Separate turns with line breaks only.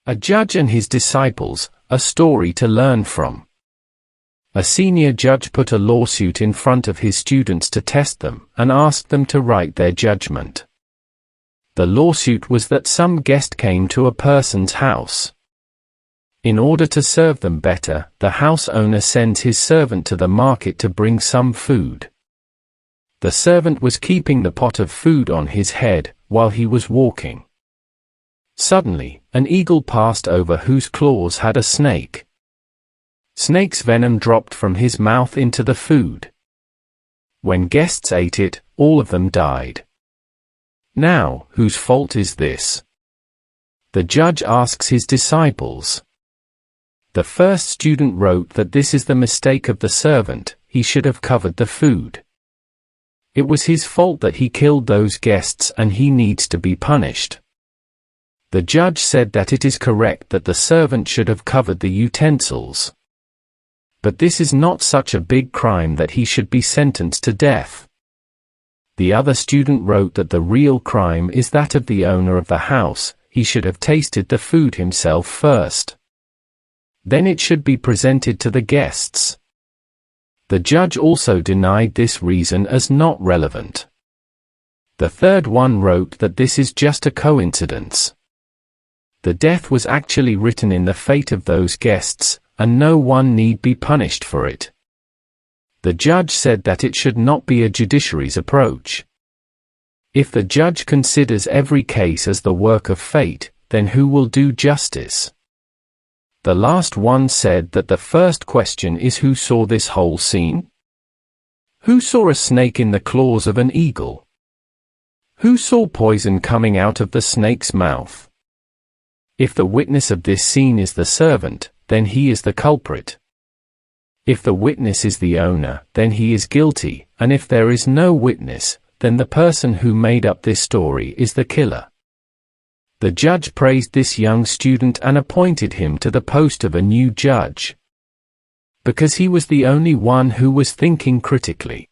A judge and his disciples, a story to learn from. A senior judge put a lawsuit in front of his students to test them and asked them to write their judgment. The lawsuit was that some guest came to a person's house. In order to serve them better, the house owner sends his servant to the market to bring some food. The servant was keeping the pot of food on his head while he was walking. Suddenly, an eagle passed over whose claws had a snake. Snake's venom dropped from his mouth into the food. When guests ate it, all of them died. Now, whose fault is this? The judge asks his disciples. The first student wrote that this is the mistake of the servant, he should have covered the food. It was his fault that he killed those guests and he needs to be punished. The judge said that it is correct that the servant should have covered the utensils. But this is not such a big crime that he should be sentenced to death. The other student wrote that the real crime is that of the owner of the house, he should have tasted the food himself first. Then it should be presented to the guests. The judge also denied this reason as not relevant. The third one wrote that this is just a coincidence. The death was actually written in the fate of those guests, and no one need be punished for it. The judge said that it should not be a judiciary's approach. If the judge considers every case as the work of fate, then who will do justice? The last one said that the first question is who saw this whole scene? Who saw a snake in the claws of an eagle? Who saw poison coming out of the snake's mouth? If the witness of this scene is the servant, then he is the culprit. If the witness is the owner, then he is guilty, and if there is no witness, then the person who made up this story is the killer. The judge praised this young student and appointed him to the post of a new judge, because he was the only one who was thinking critically.